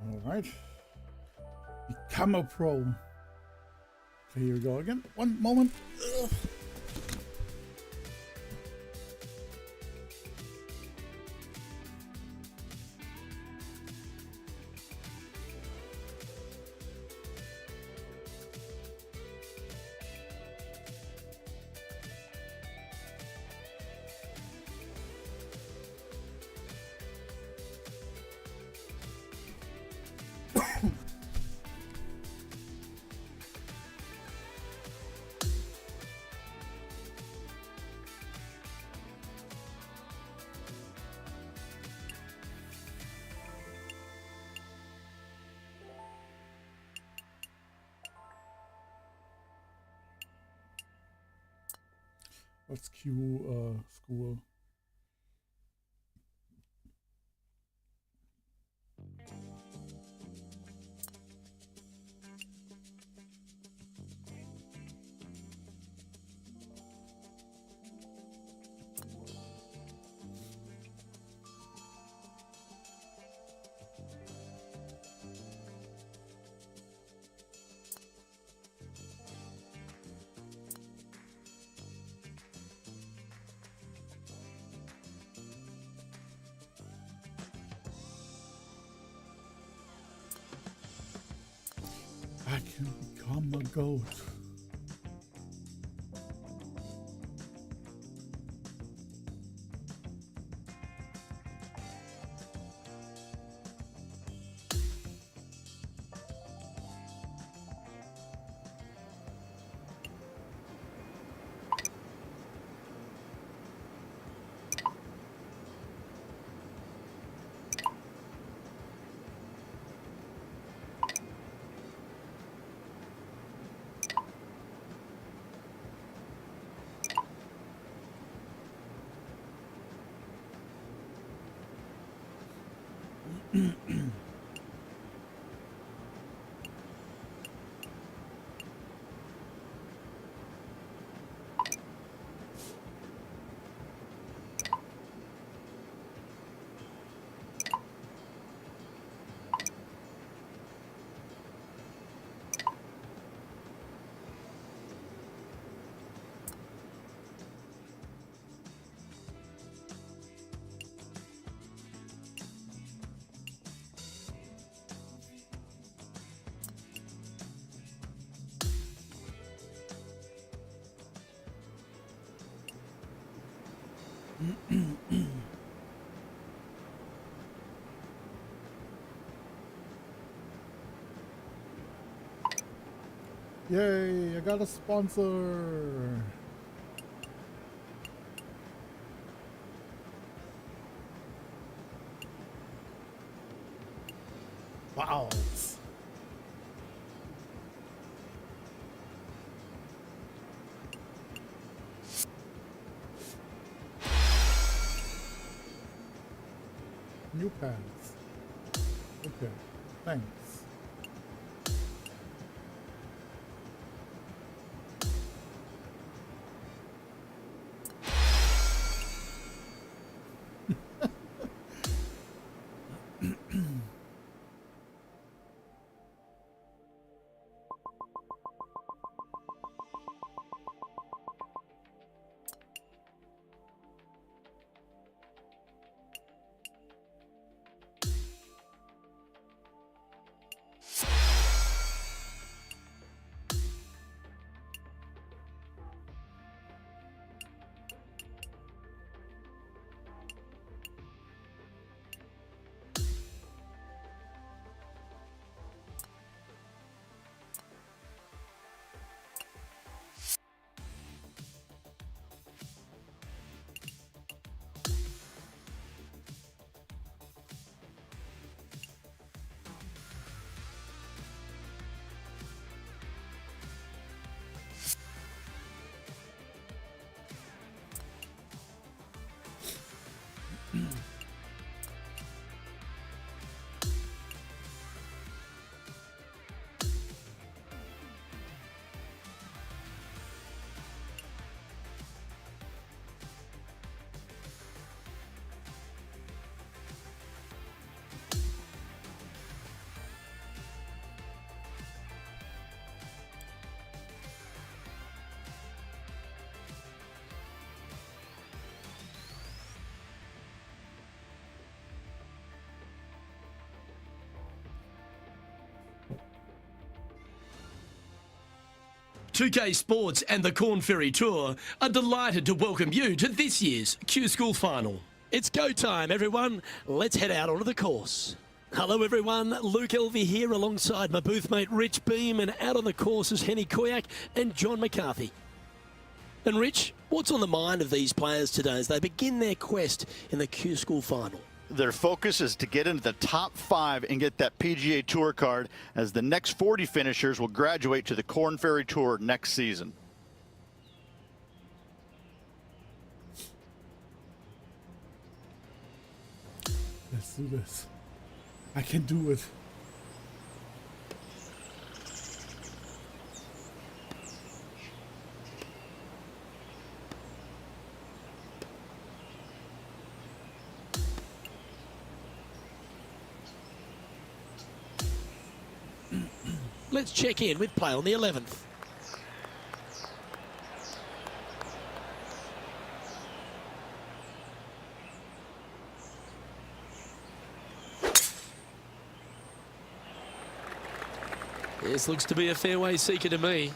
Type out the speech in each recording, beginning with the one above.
All right. Become a pro. So here we go again. One moment. Ugh. Let's queue school. I can become a goat. Yay, I got a sponsor. Wow. New pants. Okay, thanks. 2K Sports and the Corn Ferry Tour are delighted to welcome you to this year's Q-School Final. It's go time, everyone. Let's head out onto the course. Hello, everyone. Luke Elvey here alongside my booth mate Rich Beam, and out on the course is Henny Koyak and John McCarthy. And Rich, what's on the mind of these players today as they begin their quest in the Q-School Final? Their focus is to get into the top 5 and get that PGA Tour card, as the next 40 finishers will graduate to the Corn Ferry Tour next season. Let's do this. I can do it. Let's check in with play on the 11th. This looks to be a fairway seeker to me.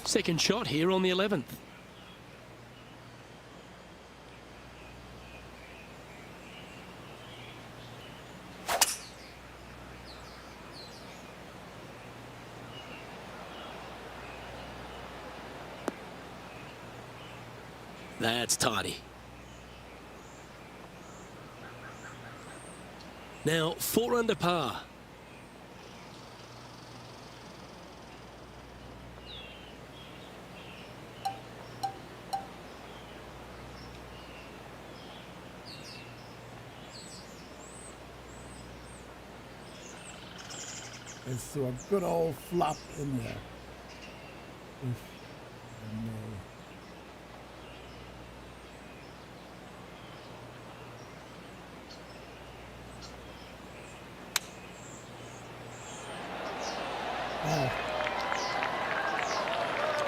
Second shot here on the 11th. That's tidy. Now 4 under par. Let's do a good old flop in there.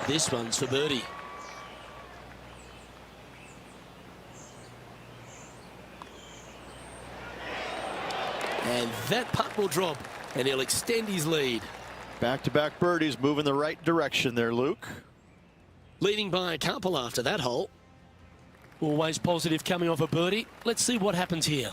This one's for birdie. And that putt will drop, and he'll extend his lead. Back-to-back birdies, move in the right direction there, Luke. Leading by a couple after that hole. Always positive coming off a birdie. Let's see what happens here.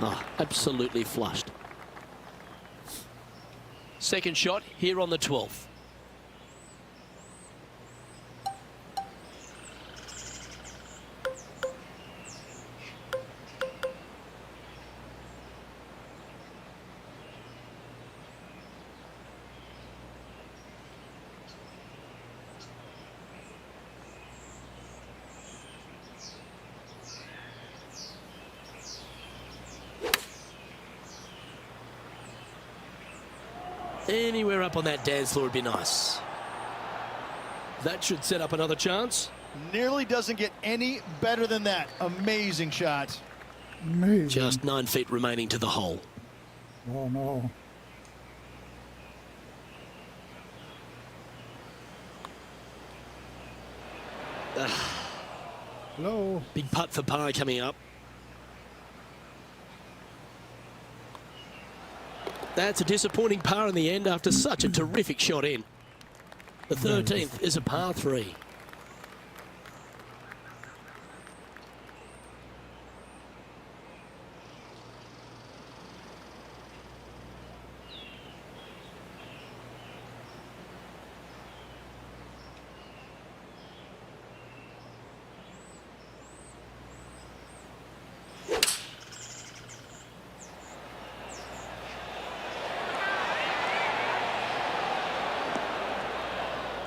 Oh, absolutely flushed. Second shot here on the 12th. Anywhere up on that dance floor would be nice. That should set up another chance. Nearly doesn't get any better than that. Amazing shot. Amazing. Just 9 feet remaining to the hole. Oh no. Hello. Big putt for par coming up. That's a disappointing par in the end after such a terrific shot in. The 13th is a par 3.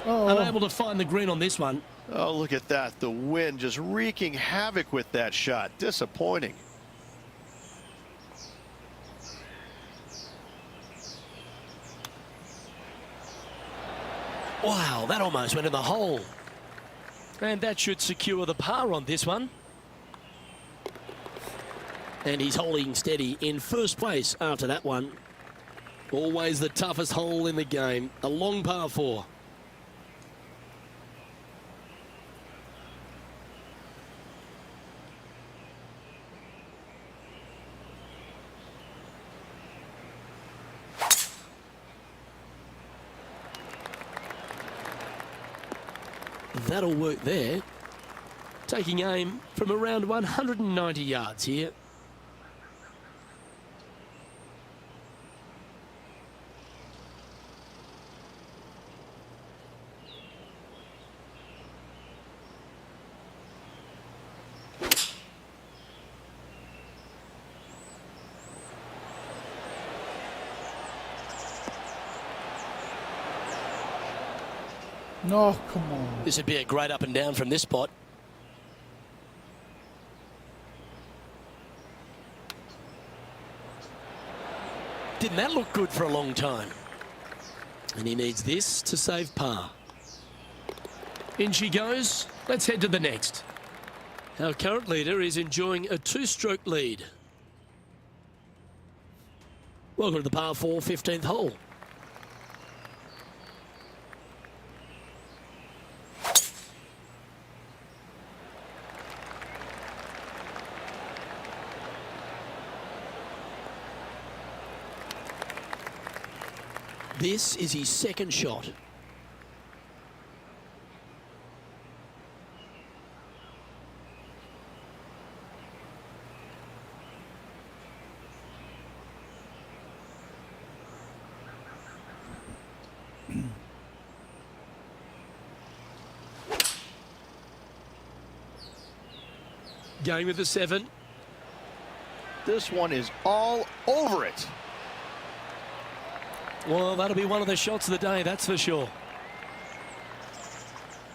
Unable to find the green on this one. Oh, look at that. The wind just wreaking havoc with that shot. Disappointing. Wow, that almost went in the hole. And that should secure the par on this one. And he's holding steady in first place after that one. Always the toughest hole in the game. A long par 4. That'll work there. Taking aim from around 190 yards here. No, come on. This would be a great up and down from this spot. Didn't that look good for a long time? And he needs this to save par. In she goes. Let's head to the next. Our current leader is enjoying a 2-stroke lead. Welcome to the par 4 15th hole. This is his second shot. Going with the 7. This one is all over it. Well, that'll be one of the shots of the day, that's for sure.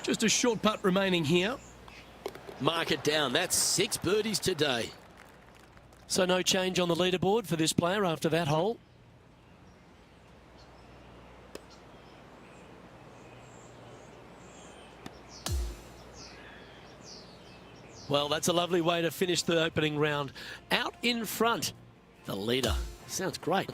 Just a short putt remaining here. Mark it down. That's 6 birdies today. So no change on the leaderboard for this player after that hole. Well, that's a lovely way to finish the opening round. Out in front, the leader. Sounds great.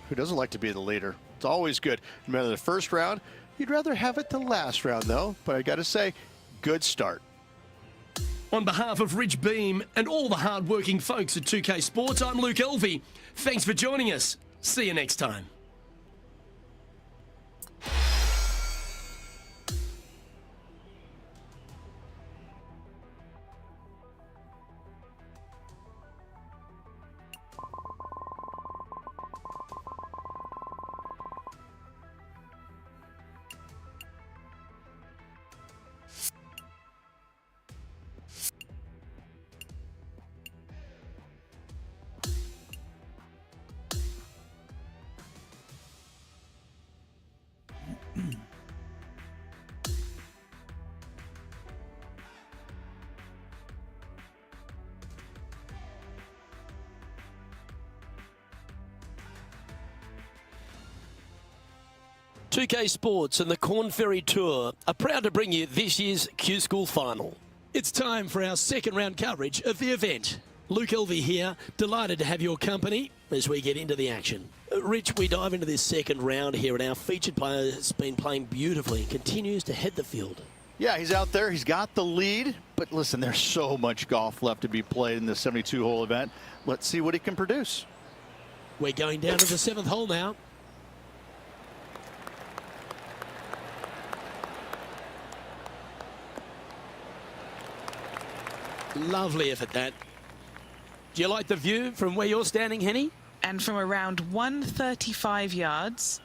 Who doesn't like to be the leader? It's always good. No matter the first round, you'd rather have it the last round, though. But I got to say, good start. On behalf of Rich Beam and all the hard-working folks at 2K Sports, I'm Luke Elvey. Thanks for joining us. See you next time. .2K Sports and the Corn Ferry Tour are proud to bring you this year's Q School Final. It's time for our second round coverage of the event. Luke Elvey here, delighted to have your company as we get into the action. Rich, we dive into this second round here, and our featured player has been playing beautifully and continues to head the field. Yeah, he's out there. He's got the lead. But listen, there's so much golf left to be played in the 72-hole event. Let's see what he can produce. We're going down to the 7th hole now. Lovely effort, that. Do you like the view from where you're standing, Henny? And from around 135 yards.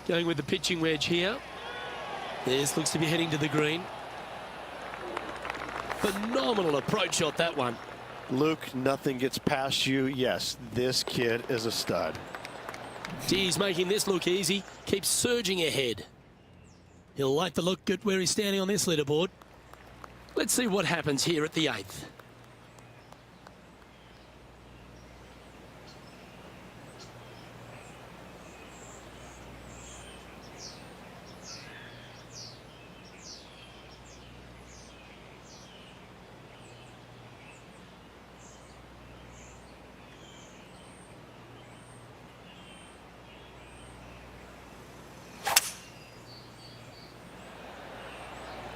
Going with the pitching wedge here. This looks to be heading to the green. Phenomenal approach shot, that one. Luke, nothing gets past you. Yes, this kid is a stud. He's making this look easy. Keeps surging ahead. He'll like the look at where he's standing on this leaderboard. Let's see what happens here at the 8th.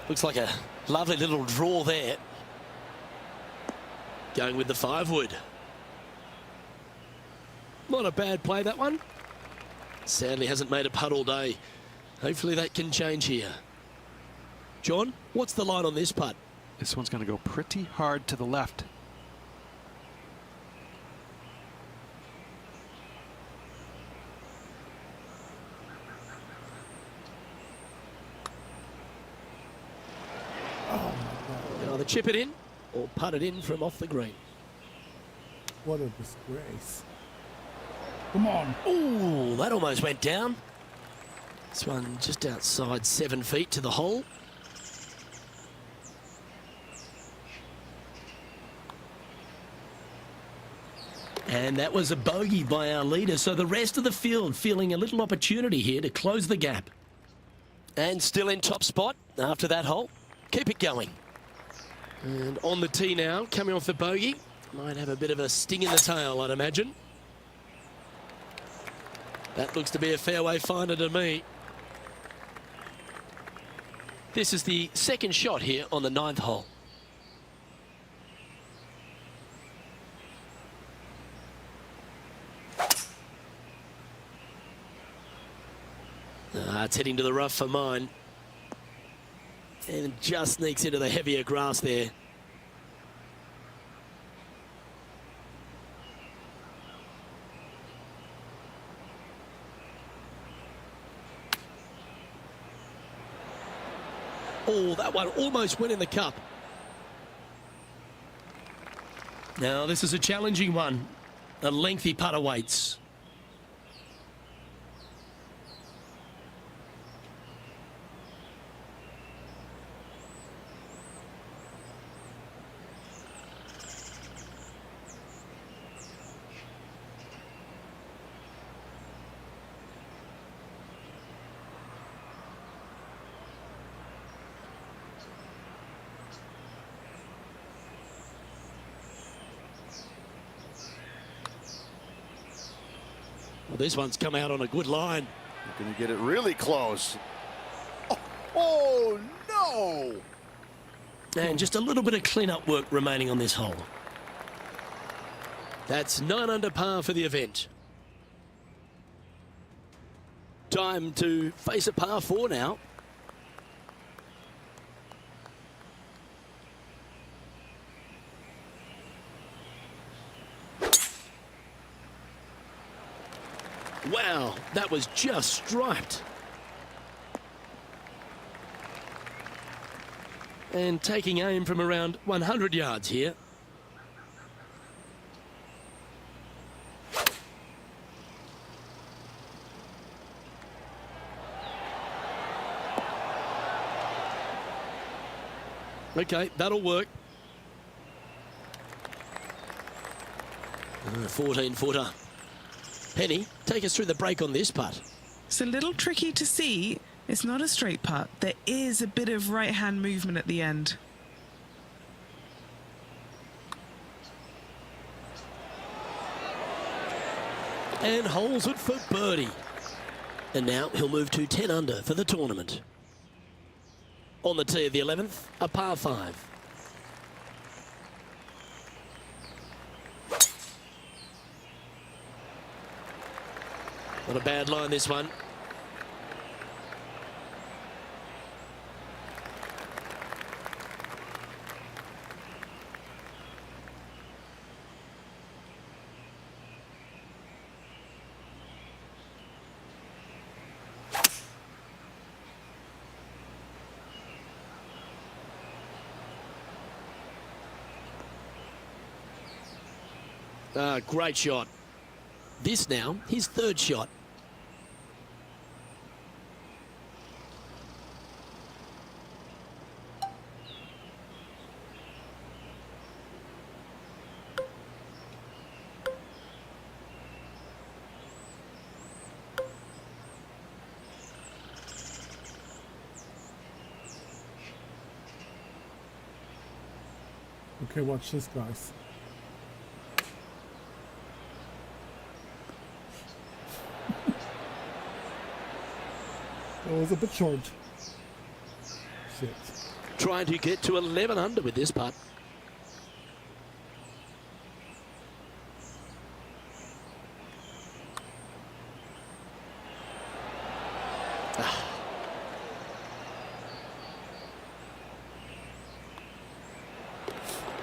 Looks like a lovely little draw there. Going with the 5-wood. Not a bad play, that one. Sadly hasn't made a putt all day. Hopefully that can change here. John, what's the line on this putt? This one's going to go pretty hard to the left. Either chip it in or putt it in from off the green. What a disgrace. Come on. Ooh, that almost went down. This one just outside 7 feet to the hole. And that was a bogey by our leader, so the rest of the field feeling a little opportunity here to close the gap. And still in top spot after that hole. Keep it going. And on the tee now, coming off the bogey. Might have a bit of a sting in the tail, I'd imagine. That looks to be a fairway finder to me. This is the second shot here on the 9th hole. It's heading to the rough for mine. And just sneaks into the heavier grass there. Oh, that one almost went in the cup. Now this is a challenging one. A lengthy putt awaits. Well, this one's come out on a good line. You're going to get it really close. Oh, no! And just a little bit of clean-up work remaining on this hole. That's 9 under par for the event. Time to face a par 4 now. Wow, that was just striped. And taking aim from around 100 yards here. Okay, that'll work. 14-footer. Penny, take us through the break on this putt. It's a little tricky to see. It's not a straight putt. There is a bit of right-hand movement at the end. And holds it for birdie. And now he'll move to 10 under for the tournament. On the tee of the 11th, a par 5. Not a bad line, this one. Great shot. This now, his 3rd shot. Okay, watch this, guys. That was a bit short. Shit. Trying to get to 11 under with this putt.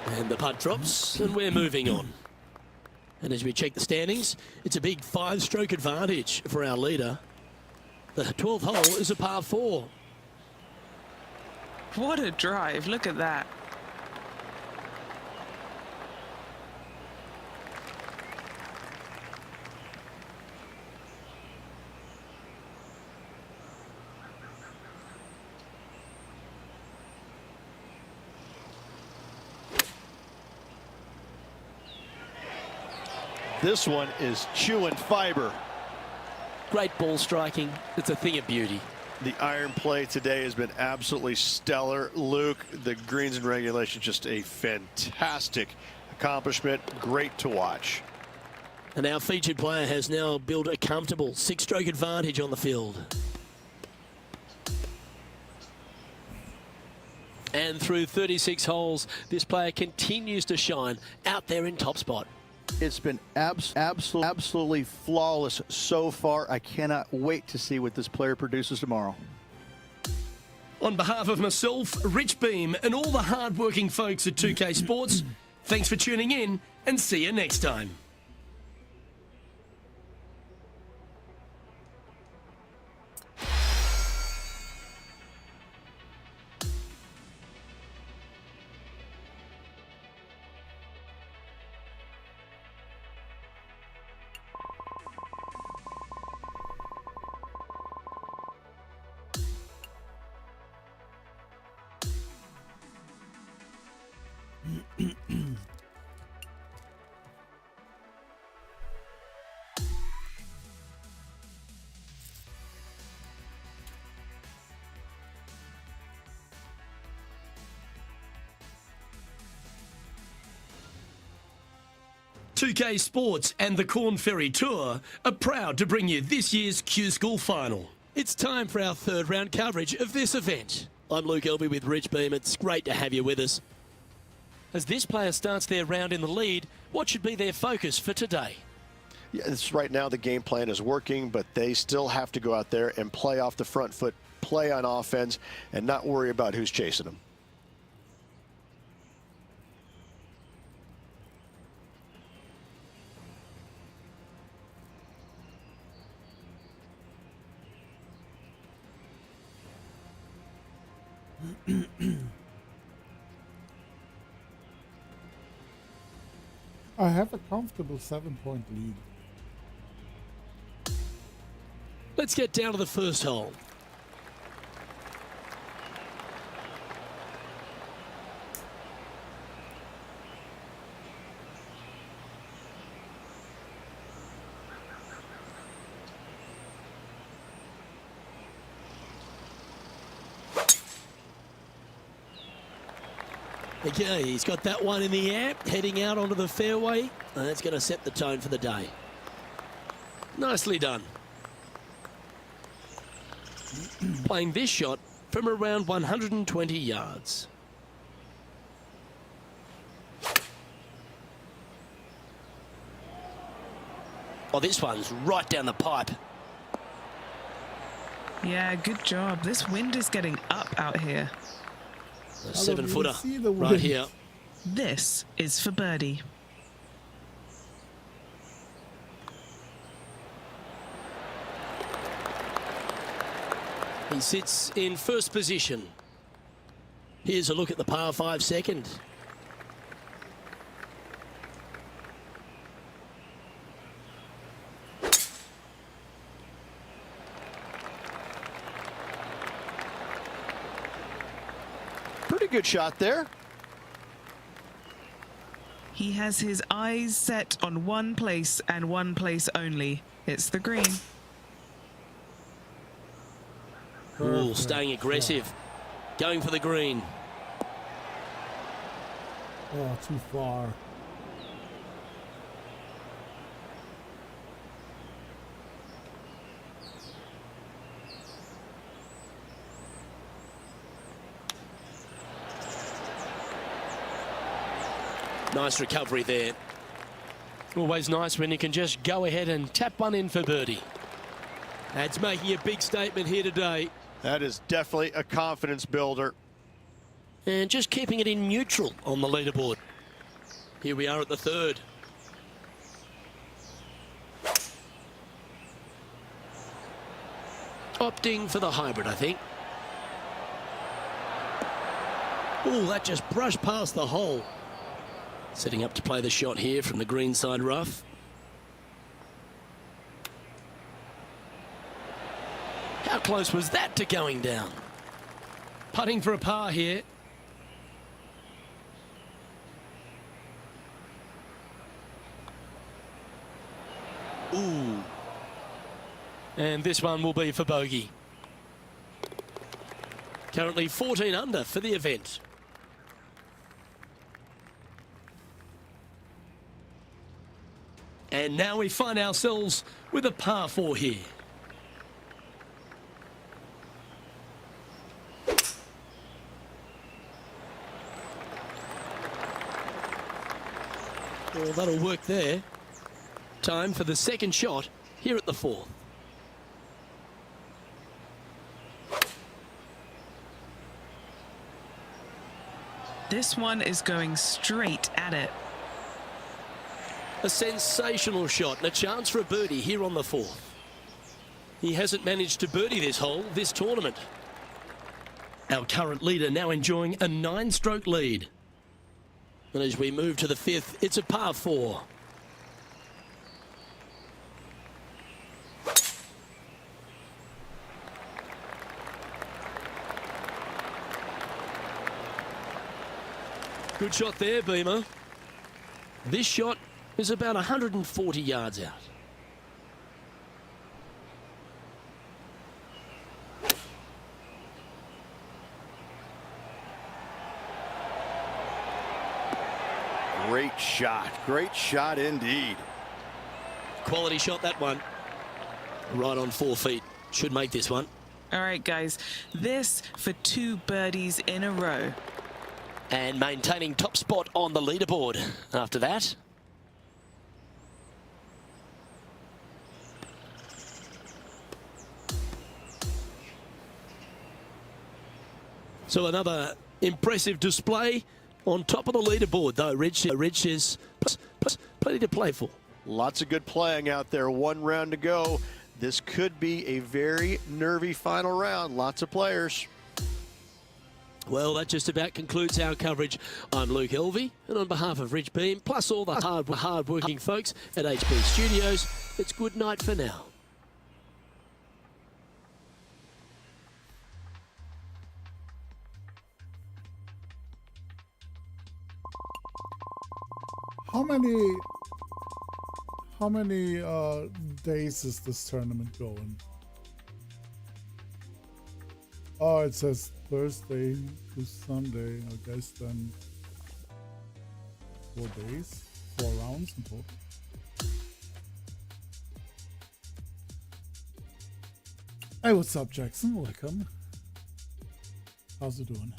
And the putt drops, and we're moving on. And as we check the standings, it's a big 5-stroke advantage for our leader. The 12th hole is a par 4. What a drive. Look at that. This one is chewing fiber. Great ball striking. It's a thing of beauty. The iron play today has been absolutely stellar. Luke, the greens and regulation, just a fantastic accomplishment. Great to watch. And our featured player has now built a comfortable 6-stroke advantage on the field. And through 36 holes, this player continues to shine out there in top spot. It's been absolutely flawless so far. I cannot wait to see what this player produces tomorrow. On behalf of myself, Rich Beam, and all the hard-working folks at 2K Sports, thanks for tuning in, and see you next time. .2K Sports and the Corn Ferry Tour are proud to bring you this year's Q School Final. It's time for our 3rd round coverage of this event. I'm Luke Elby with Rich Beam. It's great to have you with us. As this player starts their round in the lead, what should be their focus for today? Yeah, it's right now the game plan is working, but they still have to go out there and play off the front foot, play on offense, and not worry about who's chasing them. I have a comfortable 7-point lead. Let's get down to the first hole. Okay, he's got that one in the air, heading out onto the fairway, and that's going to set the tone for the day. Nicely done. Playing this shot from around 120 yards. Oh, this one's right down the pipe. Yeah, good job. This wind is getting up out here. A 7-footer see the right wind. here. This is for birdie. He sits in first position. Here's a look at the par 5 second. Pretty good shot there. He has his eyes set on one place and one place only. It's the green. Ooh, staying aggressive. Going for the green. Oh, too far. Nice recovery there. Always nice when you can just go ahead and tap one in for birdie. That's making a big statement here today. That is definitely a confidence builder. And just keeping it in neutral on the leaderboard. Here we are at the third. Opting for the hybrid, I think. Oh, that just brushed past the hole. Setting up to play the shot here from the greenside rough. How close was that to going down? Putting for a par here. Ooh. And this one will be for bogey. Currently 14 under for the event. And now we find ourselves with a par 4 here. Well, that'll work there. Time for the second shot here at the fourth. This one is going straight at it. A sensational shot and a chance for a birdie here on the fourth. He hasn't managed to birdie this hole this tournament. Our current leader now enjoying a 9-stroke lead. And as we move to the fifth, it's a par 4. Good shot there, Beamer. This shot is about 140 yards out. Great shot indeed. Quality shot, that one. Right on 4 feet. Should make this one. All right, guys, this for 2 birdies in a row. And maintaining top spot on the leaderboard after that. So another impressive display on top of the leaderboard, though. Rich is plus plenty to play for. Lots of good playing out there. 1 round to go. This could be a very nervy final round. Lots of players. Well, that just about concludes our coverage. I'm Luke Elvey, and on behalf of Rich Beam, plus all the hard-working folks at HP Studios, it's good night for now. How many days is this tournament going? Oh, it says Thursday to Sunday. I guess then 4 days, 4 rounds in total. Hey, what's up, Jackson? Welcome. How's it doing?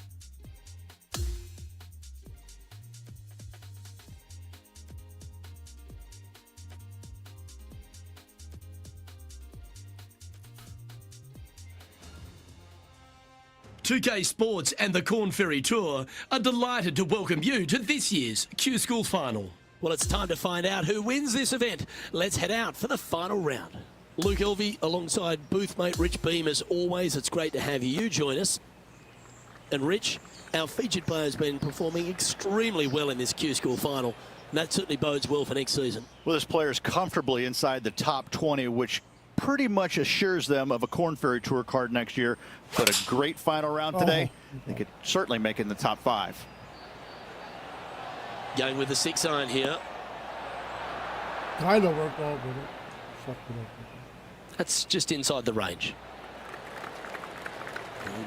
.2K Sports and the Corn Ferry Tour are delighted to welcome you to this year's Q School Final. Well, it's time to find out who wins this event. Let's head out for the final round. Luke Elvey alongside boothmate Rich Beam. As always, it's great to have you join us. And Rich, our featured player has been performing extremely well in this Q School Final. And that certainly bodes well for next season. Well, this player is comfortably inside the top 20, which pretty much assures them of a Corn Ferry Tour card next year. But a great final round today. They could certainly make it in the top 5. Going with the 6-iron here. Kind of worked out with it. Sucked it up. That's just inside the range.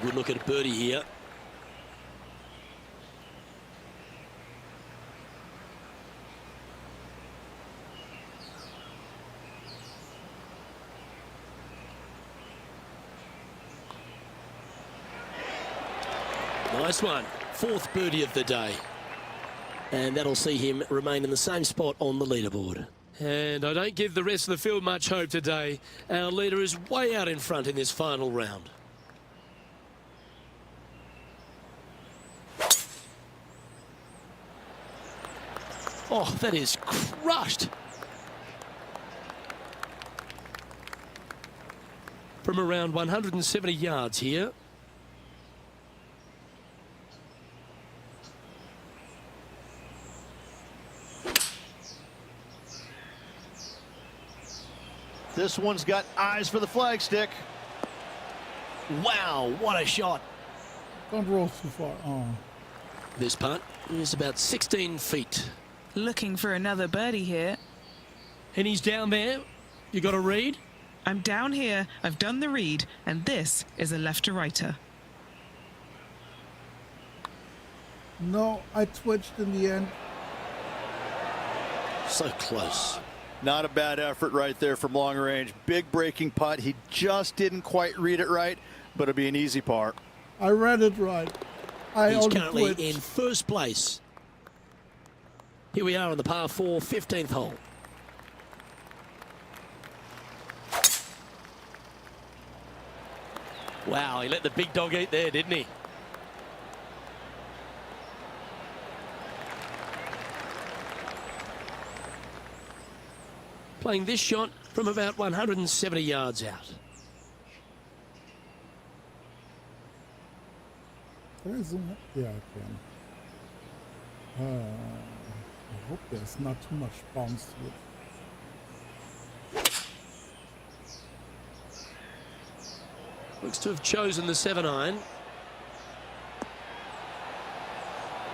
Good look at a birdie here. Nice one. 4th birdie of the day. And that'll see him remain in the same spot on the leaderboard. And I don't give the rest of the field much hope today. Our leader is way out in front in this final round. Oh, that is crushed. From around 170 yards here. This one's got eyes for the flagstick. Wow, what a shot. Don't roll too far. Oh. This putt is about 16 feet. Looking for another birdie here. And he's down there. You got a read? I'm down here, I've done the read, and this is a left to righter. No, I twitched in the end. So close. Not a bad effort right there from long range. Big breaking putt. He just didn't quite read it right, but it'll be an easy par. I read it right. He's only currently twitched. in first place. Here we are on the par 4, 15th hole. Wow, he let the big dog eat there, didn't he? Playing this shot from about 170 yards out. Can I zoom in? Yeah, I can. I hope there's not too much bounce to it. Looks to have chosen the 7-iron.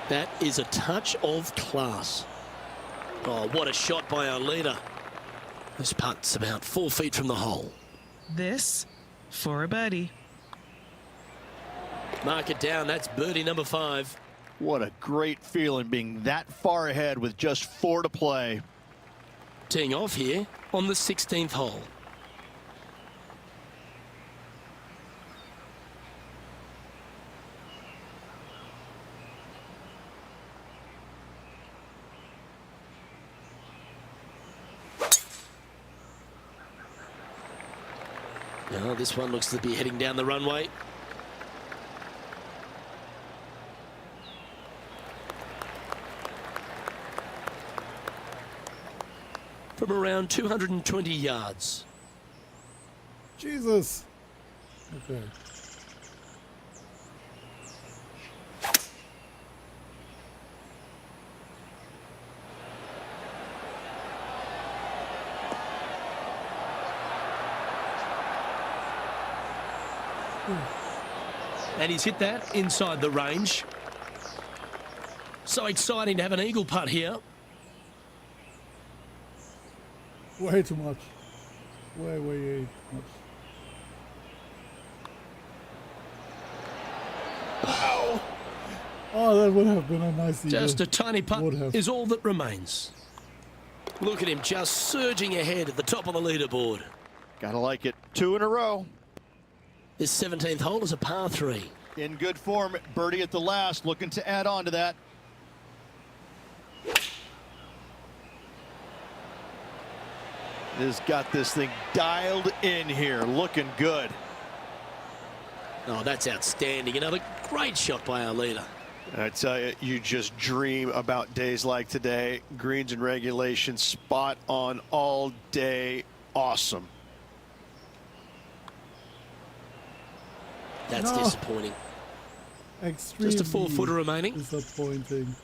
That is a touch of class. Oh, what a shot by our leader. This putt's about 4 feet from the hole. This for a birdie. Mark it down. That's birdie number 5. What a great feeling being that far ahead with just 4 to play. Teeing off here on the 16th hole. Now this one looks to be heading down the runway. From around 220 yards. Jesus. Okay. And he's hit that inside the range. So exciting to have an eagle putt here. Way too much. Way too much. Wow. Oh, that would have been a nice eagle. Just a tiny Would putt have. is all that remains. Look at him just surging ahead at the top of the leaderboard. Gotta like it. 2 in a row. This 17th hole is a par 3. In good form. Birdie at the last. Looking to add on to that. Has got this thing dialed in here. Looking good. Oh, that's outstanding. Another great shot by our leader. I tell you, you just dream about days like today. Greens and regulation, spot on all day. Awesome. That's No. disappointing. Extremely Just a 4-footer remaining. disappointing.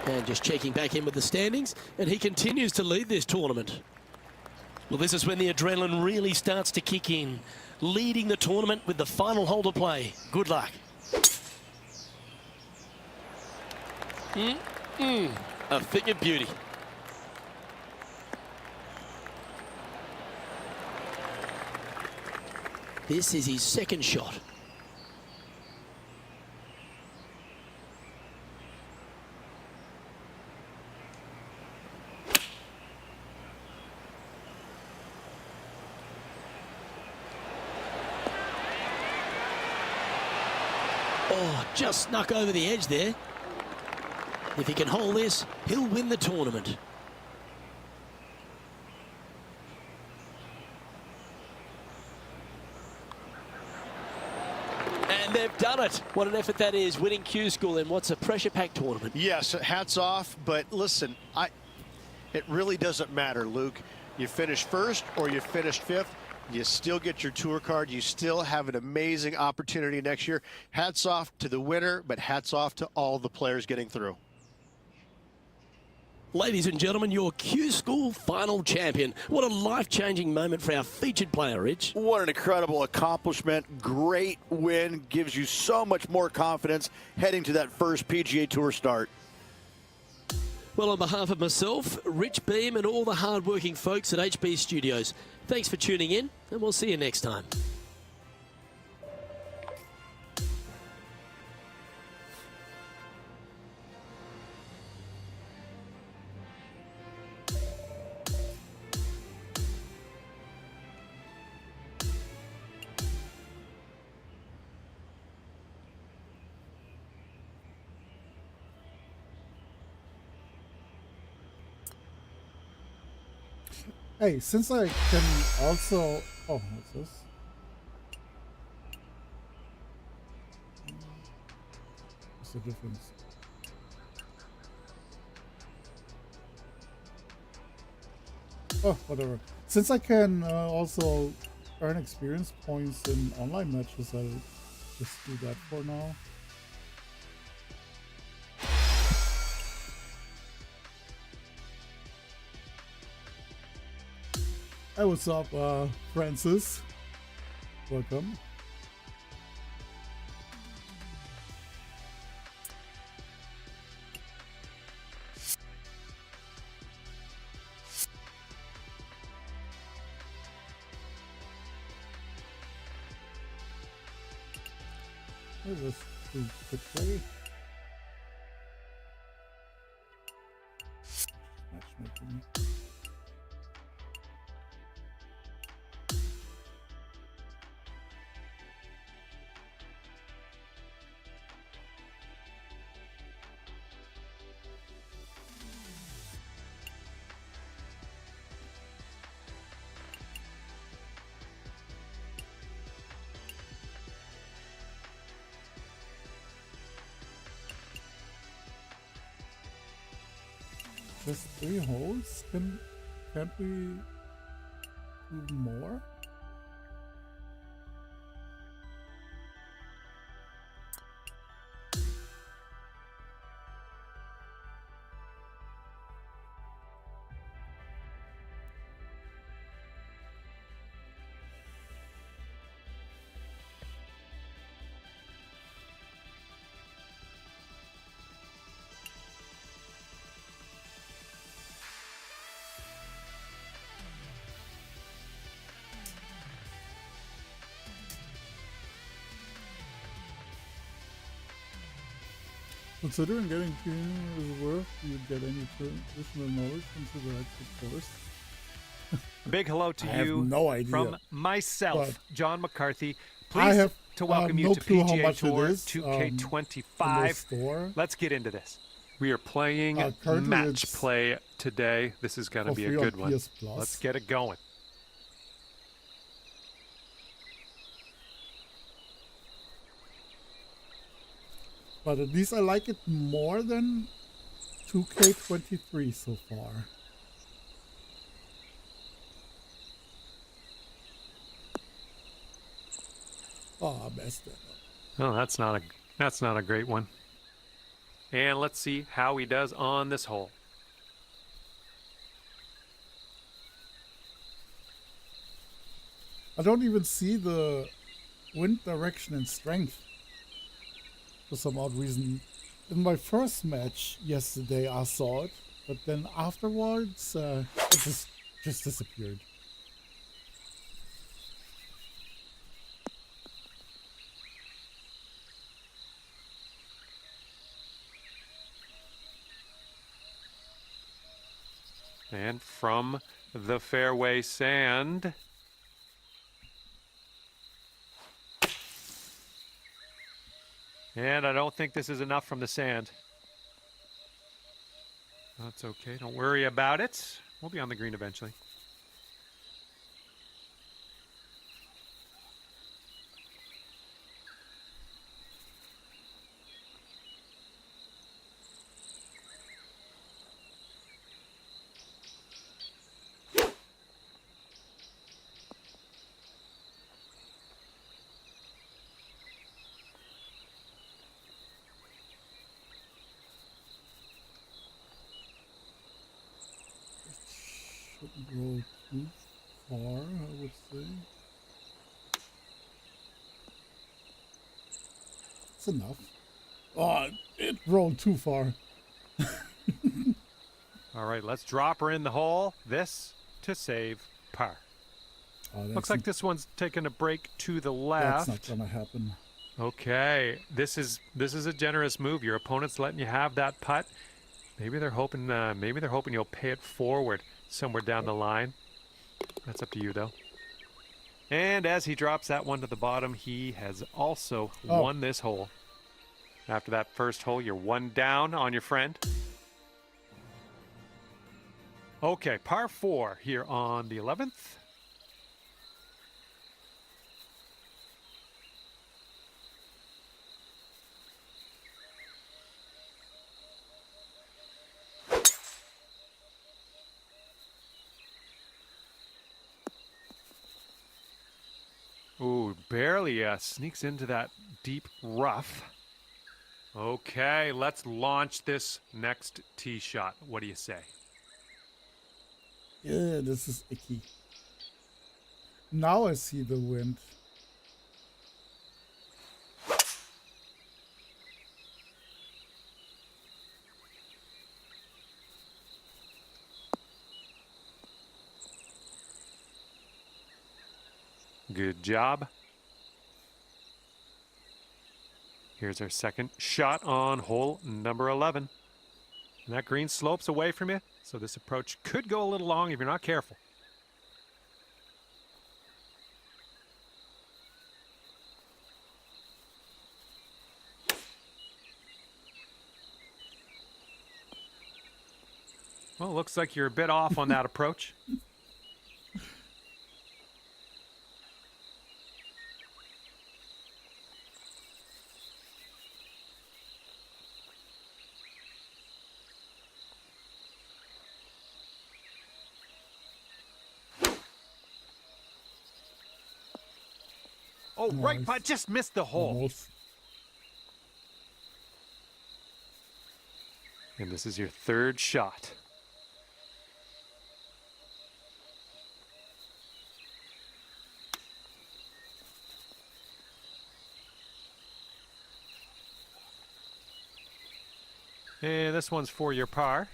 And just checking back in with the standings, and he continues to lead this tournament. Well, this is when the adrenaline really starts to kick in, leading the tournament with the final hole to play. Good luck. A thing of beauty. This is his second shot. Oh, just snuck over the edge there. If he can hold this, he'll win the tournament. And they've done it. What an effort that is, winning Q School in what's a pressure-packed tournament. Yes, hats off, but listen, it really doesn't matter, Luke. You finish first or you finished fifth, you still get your tour card. You still have an amazing opportunity next year. Hats off to the winner, but hats off to all the players getting through. Ladies and gentlemen, your Q School final champion. What a life-changing moment for our featured player, Rich. What an incredible accomplishment. Great win. Gives you so much more confidence heading to that first PGA Tour start. Well, on behalf of myself, Rich Beam, and all the hard-working folks at HB Studios, thanks for tuning in, and we'll see you next time. Hey, since I can also... Oh, what's this? What's the difference? Oh, whatever. Since I can also earn experience points in online matches, I'll just do that for now. Hey, what's up, Francis? Welcome. Let's do quickly. Matchmaking. Just 3 holes? Can't we do more? Considering getting team is worth, do you get any additional knowledge into the actual course? Big hello to I have you no idea, from myself, but John McCarthy. I Pleased have to welcome you no to clue how PGA much it Tour is, 2K25. store. Let's get into this. We are playing Currently match it's play today. This is going to for be a free on good one. PS Plus. Let's get it going. But at least I like it more than 2K23 so far. Oh, I messed it up. Oh, that's not a great one. And let's see how he does on this hole. I don't even see the wind direction and strength for some odd reason. In my first match yesterday I saw it, but then afterwards it just disappeared. And from the fairway sand. And I don't think this is enough from the sand. That's okay. Don't worry about it. We'll be on the green eventually. Shouldn't roll too far, I would say. It's enough. Oh, it rolled too far. All right, let's drop her in the hole. This to save par. Oh, Looks like this one's taking a break to the left. That's not gonna happen. Okay, this is a generous move. Your opponent's letting you have that putt. Maybe they're hoping you'll pay it forward somewhere down the line. That's up to you though. And as he drops that one to the bottom, he has also won this hole. After that first hole, you're one down on your friend. Okay, par 4 here on the 11th. Ooh, barely sneaks into that deep rough. Okay, let's launch this next tee shot. What do you say? Yeah, this is icky. Now I see the wind. Good job. Here's our second shot on hole number 11. And that green slopes away from you, so this approach could go a little long if you're not careful. Well, looks like you're a bit off on that approach. Oh, right Nice. putt, just missed the hole. Almost. And this is your third shot. And this one's for your par.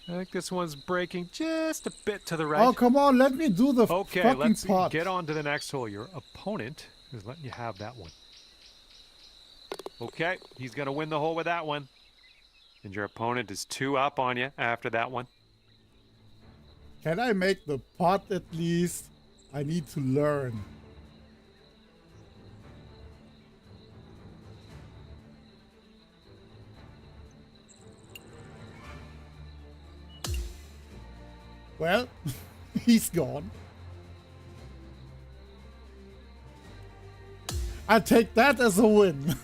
I think this one's breaking just a bit to the right. Oh, come on, let me do the Okay, fucking let's pot. get on to the next hole. Your opponent is letting you have that one. Okay, he's going to win the hole with that one. And your opponent is 2 up on you after that one. Can I make the pot at least? I need to learn. Well, he's gone. I take that as a win.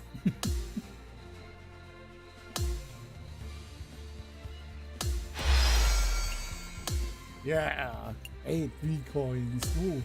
Yeah, 8 V-coins. Ooh.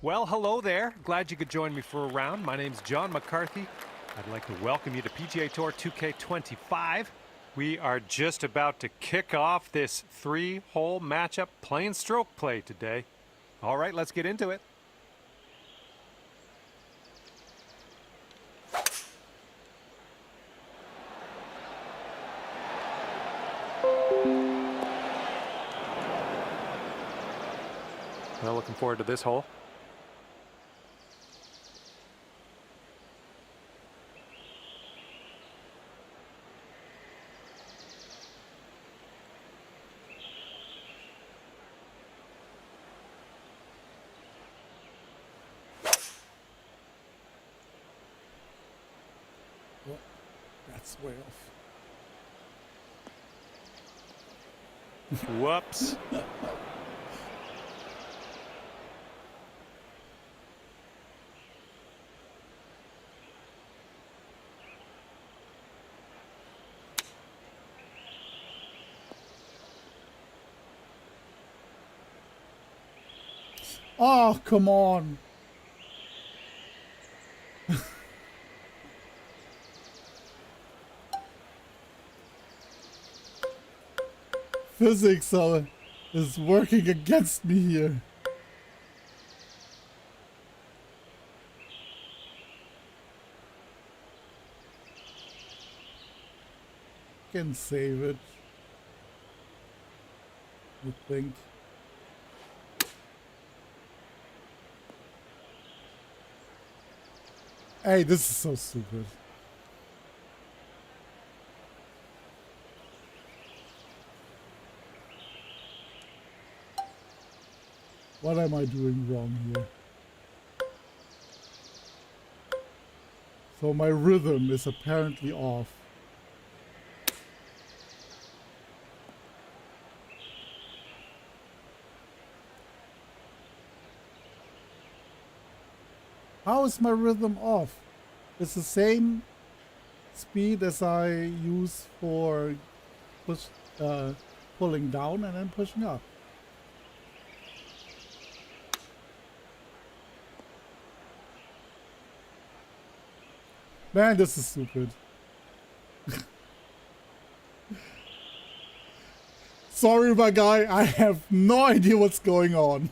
Well, hello there. Glad you could join me for a round. My name's John McCarthy. I'd like to welcome you to PGA Tour 2K25. We are just about to kick off this 3-hole matchup playing stroke play today. All right, let's get into it. Well, looking forward to this hole. Well, that's way off. Whoops. Oh, come on. Physics is working against me here. Can save it, I think. Hey, this is so stupid. What am I doing wrong here? So my rhythm is apparently off. How is my rhythm off? It's the same speed as I use for pulling down and then pushing up. Man, this is stupid. Sorry, my guy, I have no idea what's going on.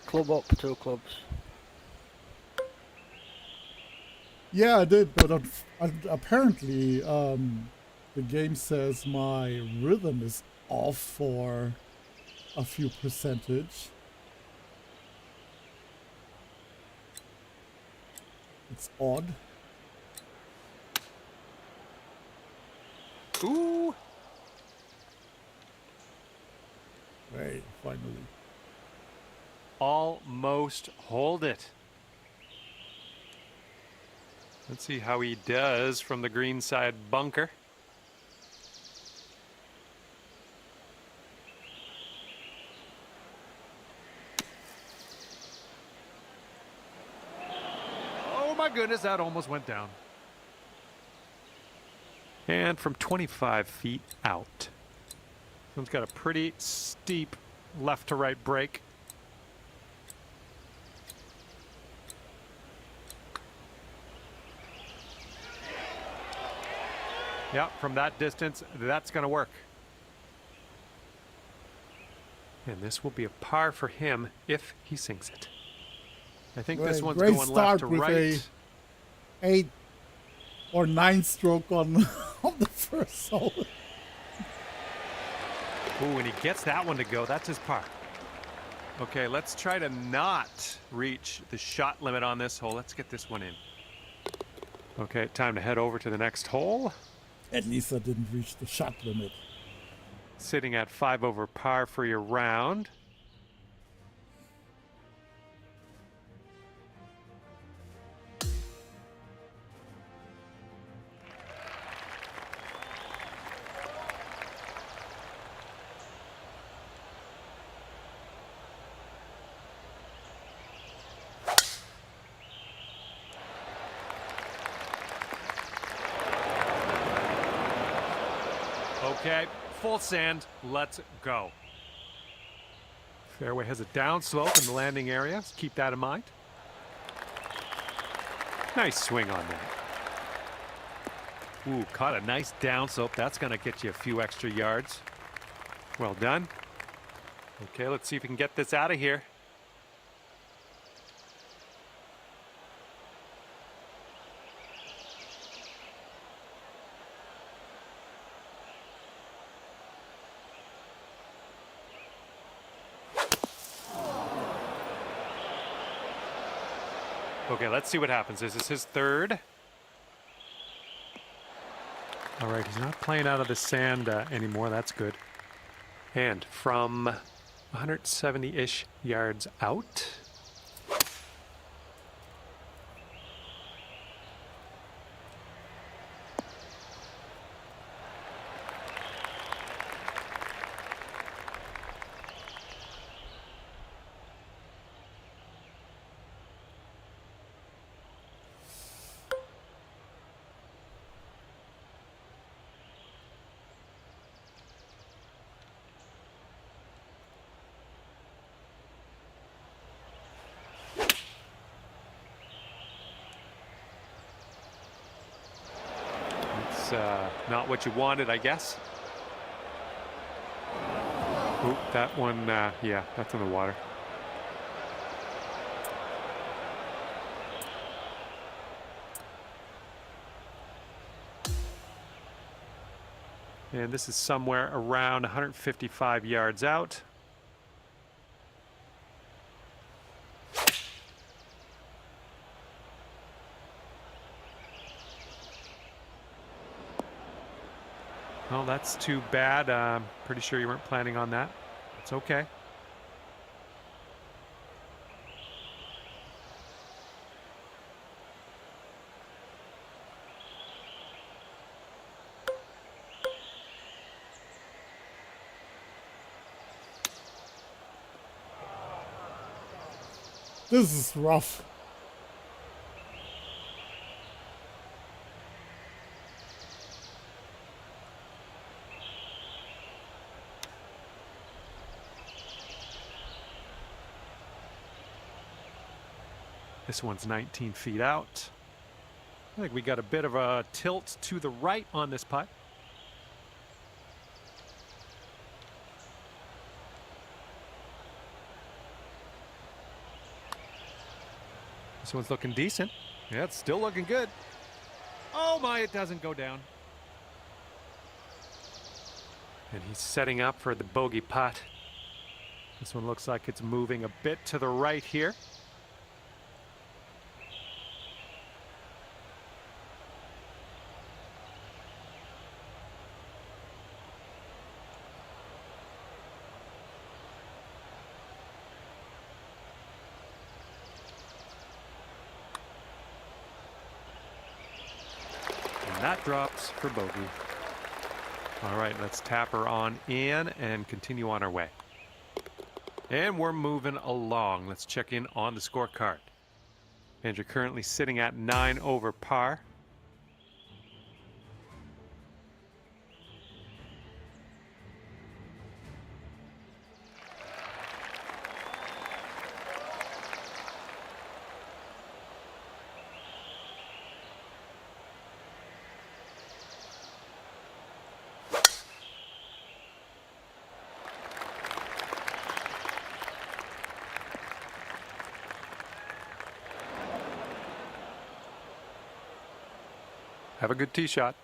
Club up, 2 clubs. Yeah, I did, but apparently the game says my rhythm is off for a few percentage. It's odd. Ooh. Hey, finally. Almost hold it. Let's see how he does from the green side bunker. Oh my goodness, that almost went down. And from 25 feet out. This one's got a pretty steep left to right break. Yeah, from that distance, that's going to work. And this will be a par for him if he sinks it. I think this one's great going start left to with right. a 8 or 9 stroke on, on the first hole. Ooh, and he gets that one to go. That's his par. Okay, let's try to not reach the shot limit on this hole. Let's get this one in. Okay, time to head over to the next hole. At least I didn't reach the shot limit. Sitting at 5 over par for your round. Okay, full sand. Let's go. Fairway has a downslope in the landing area. So keep that in mind. Nice swing on that. Ooh, caught a nice downslope. That's going to get you a few extra yards. Well done. Okay, let's see if we can get this out of here. Okay, let's see what happens. This is his third. All right, he's not playing out of the sand anymore. That's good. And from 170-ish yards out. Not what you wanted, I guess. Oop, that one, yeah, that's in the water. And this is somewhere around 155 yards out. Well, that's too bad. Pretty sure you weren't planning on that. It's okay. This is rough. This one's 19 feet out. I think we got a bit of a tilt to the right on this putt. This one's looking decent. Yeah, it's still looking good. Oh my, it doesn't go down. And he's setting up for the bogey putt. This one looks like it's moving a bit to the right here. That drops for bogey. All right, let's tap her on in and continue on our way. And we're moving along. Let's check in on the scorecard. And you're currently sitting at 9 over par. Have a good tee shot.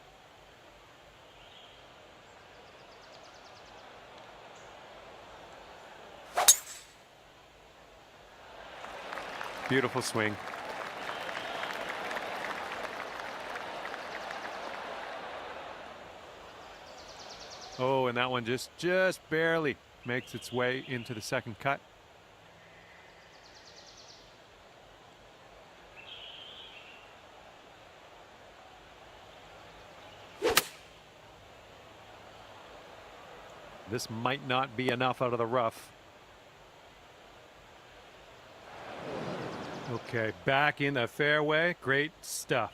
Beautiful swing. Oh, and that one just barely makes its way into the second cut. This might not be enough out of the rough. Okay, back in the fairway. Great stuff.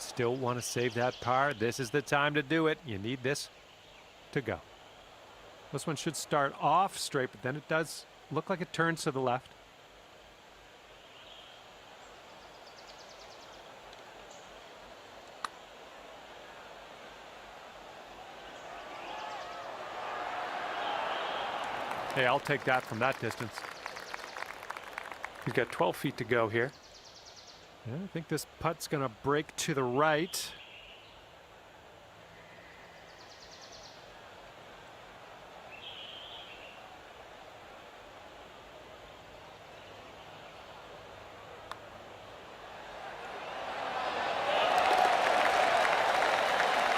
still want to save that par, this is the time to do it. You need this to go. This one should start off straight, but then it does look like it turns to the left. Hey, I'll take that from that distance. We've got 12 feet to go here. Yeah, I think this putt's gonna break to the right.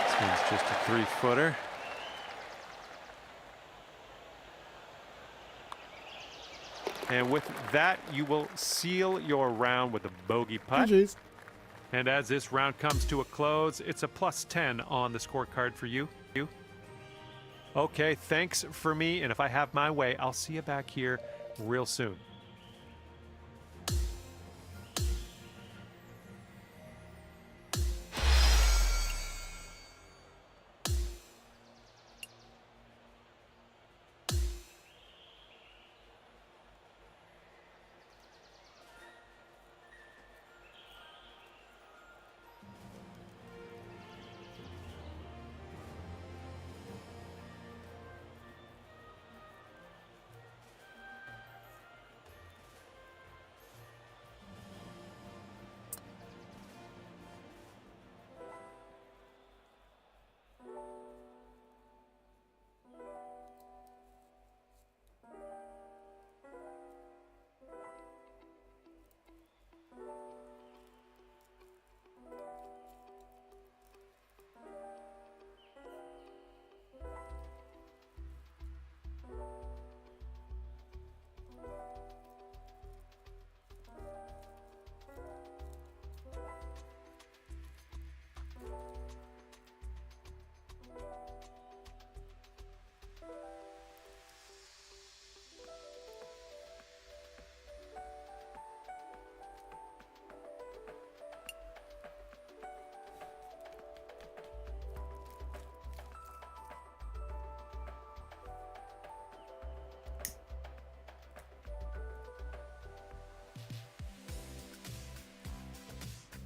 This one's just a 3-footer. And with that, you will seal your round with a bogey putt. GG's. And as this round comes to a close, it's a +10 on the scorecard for you. Okay, thanks for me. And if I have my way, I'll see you back here real soon.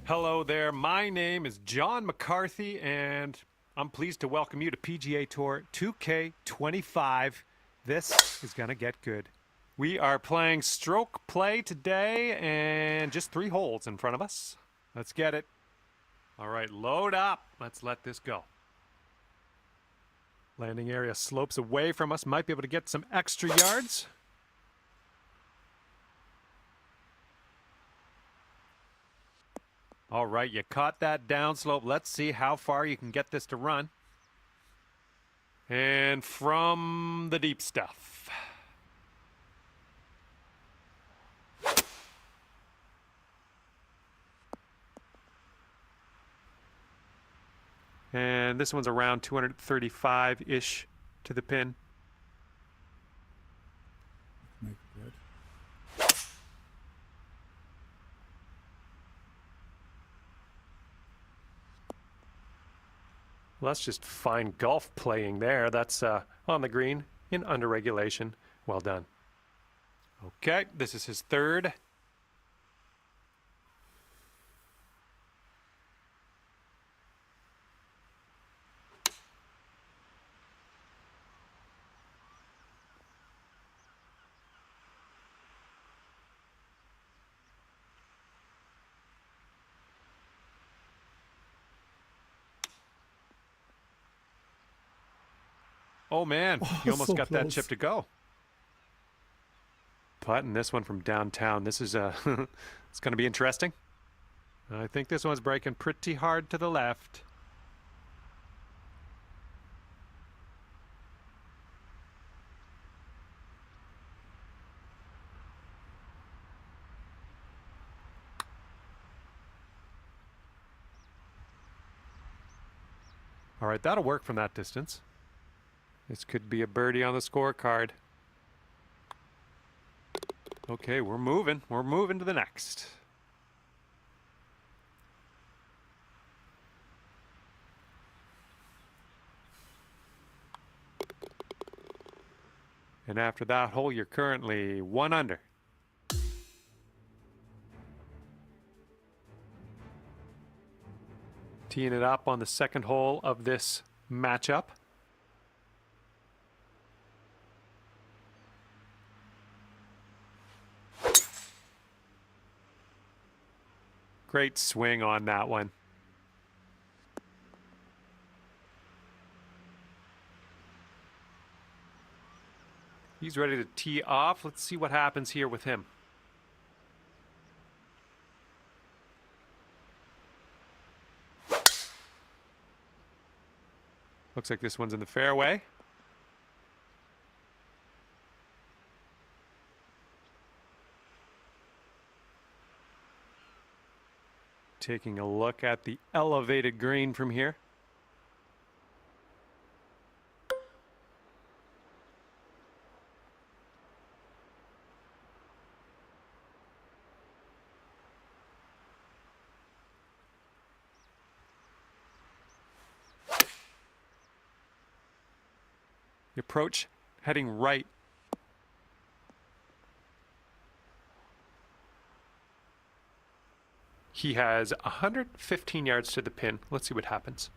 Hello there, my name is John McCarthy, and I'm pleased to welcome you to PGA Tour 2K25. This is gonna get good. We are playing stroke play today, and just 3 holes in front of us. Let's get it. All right, load up. Let's let this go. Landing area slopes away from us. Might be able to get some extra yards. All right, you caught that downslope. Let's see how far you can get this to run. And from the deep stuff. And this one's around 235-ish to the pin. Make it good. Well, that's just fine golf playing there. That's on the green in under regulation. Well done. Okay, this is his 3rd. Oh man, he almost so got that close. chip to go. Putting this one from downtown. This is it's going to be interesting. I think this one's breaking pretty hard to the left. All right, that'll work from that distance. This could be a birdie on the scorecard. Okay, we're moving. We're moving to the next. And after that hole, you're currently 1 under. Teeing it up on the second hole of this matchup. Great swing on that one. He's ready to tee off. Let's see what happens here with him. Looks like this one's in the fairway. Taking a look at the elevated green from here. The approach heading right. He has 115 yards to the pin. Let's see what happens.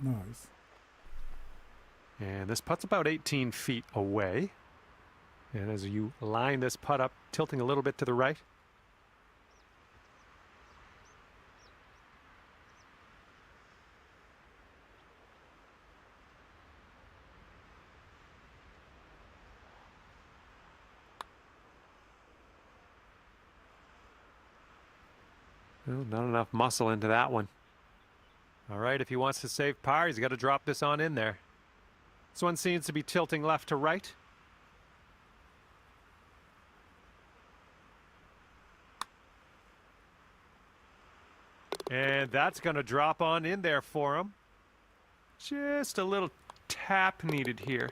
Nice. And this putt's about 18 feet away. And as you line this putt up, tilting a little bit to the right. Well, not enough muscle into that one. All right, if he wants to save par, he's got to drop this on in there. This one seems to be tilting left to right. And that's going to drop on in there for him. Just a little tap needed here.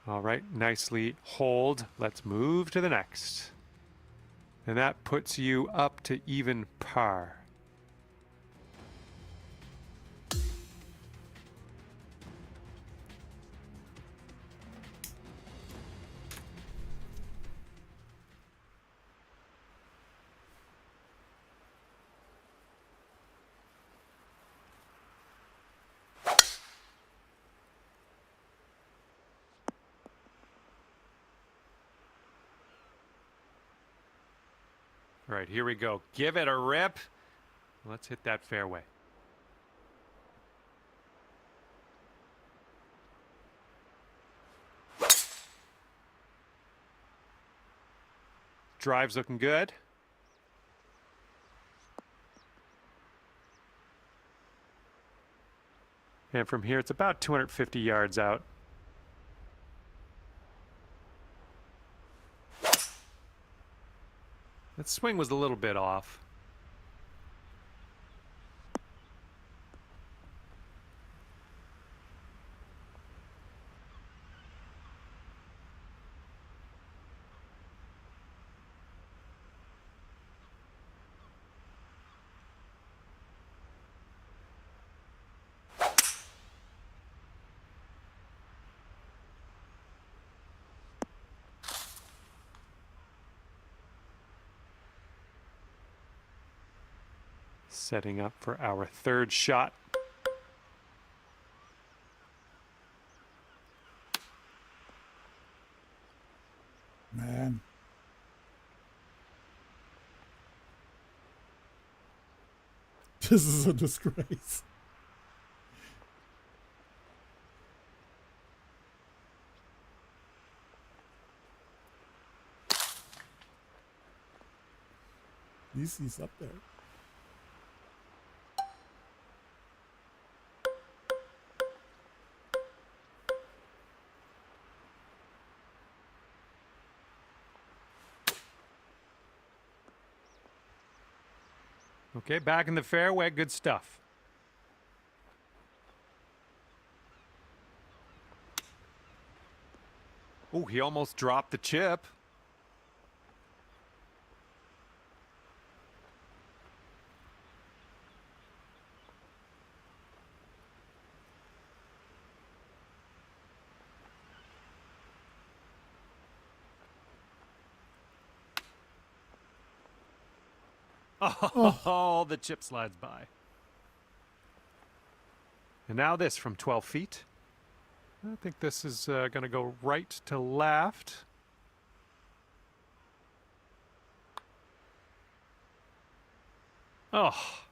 All right, nicely hold. Let's move to the next. And that puts you up to even par. All right, here we go. Give it a rip. Let's hit that fairway. Drive's looking good. And from here, it's about 250 yards out. That swing was a little bit off. Setting up for our third shot. man. This is a disgrace. At least he's up there. Okay, back in the fairway. Good stuff. Oh, he almost dropped the chip. Oh, the chip slides by. And now this from 12 feet. I think this is going to go right to left. Oh.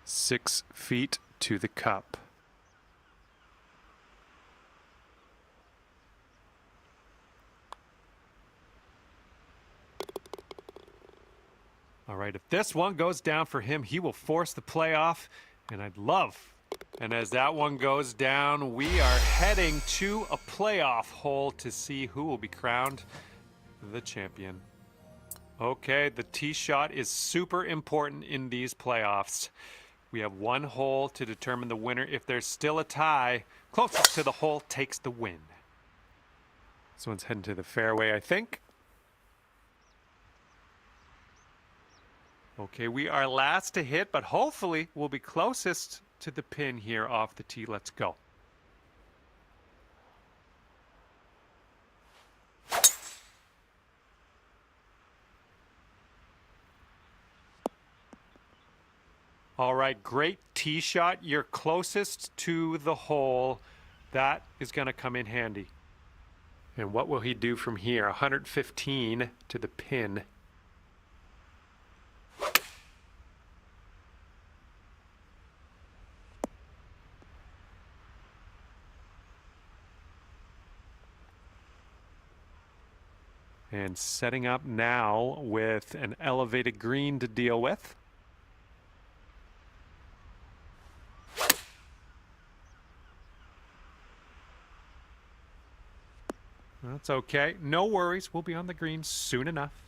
6 feet to the cup. All right, if this one goes down for him, he will force the playoff, and I'd love. And as that one goes down, we are heading to a playoff hole to see who will be crowned the champion. Okay, the tee shot is super important in these playoffs. We have one hole to determine the winner. If there's still a tie, closest to the hole takes the win. This one's heading to the fairway, I think. Okay, we are last to hit, but hopefully we'll be closest to the pin here off the tee. Let's go. All right, great tee shot. You're closest to the hole. That is going to come in handy. And what will he do from here? 115 to the pin. And setting up now with an elevated green to deal with. That's okay. No worries. We'll be on the green soon enough.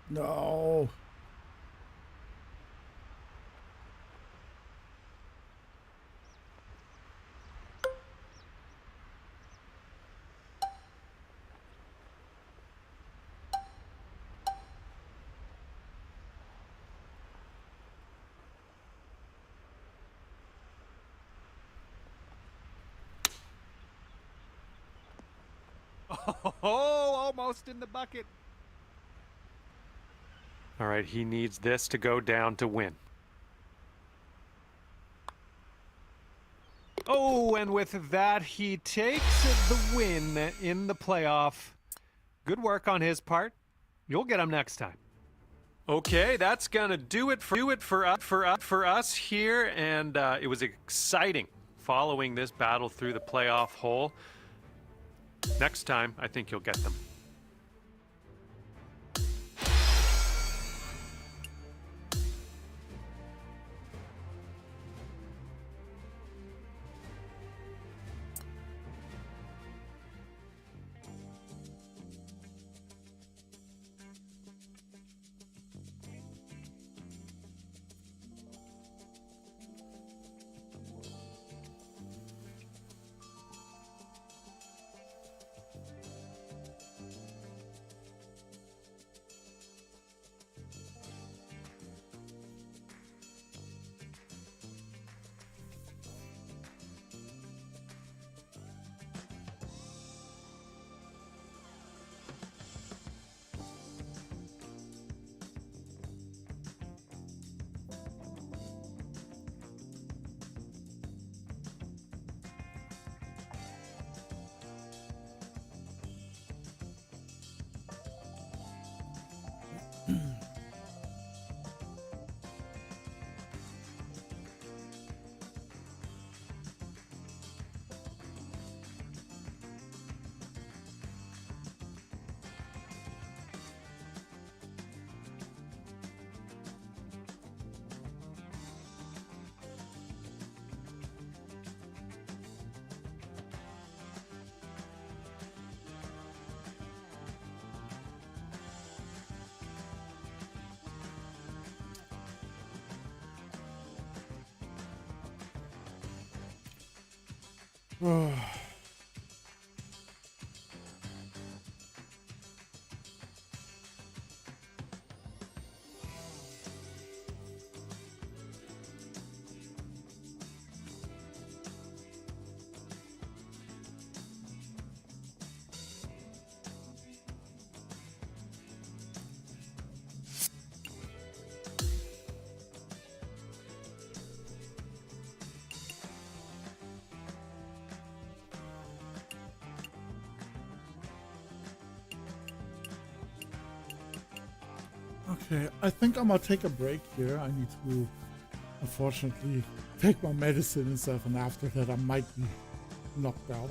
No. Oh, almost in the bucket. All right, he needs this to go down to win. Oh, and with that, he takes the win in the playoff. Good work on his part. You'll get him next time. Okay, that's gonna do it for us here, and it was exciting following this battle through the playoff hole. Next time, I think you'll get them. Okay, I think I'm gonna take a break here. I need to, unfortunately, take my medicine and stuff, and after that I might be knocked out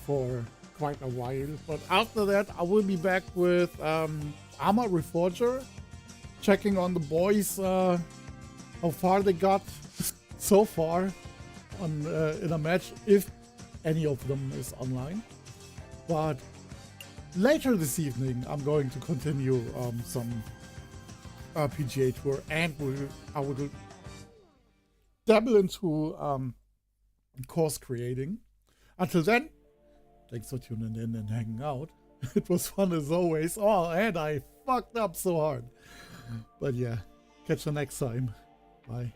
for quite a while. But after that, I will be back with Armor Reforger, checking on the boys, how far they got so far on in a match, if any of them is online. But later this evening, I'm going to continue some PGA Tour, and I will dabble into course creating. Until then, thanks for tuning in and hanging out. It was fun as always. Oh, and I fucked up so hard. But yeah, catch you next time. Bye.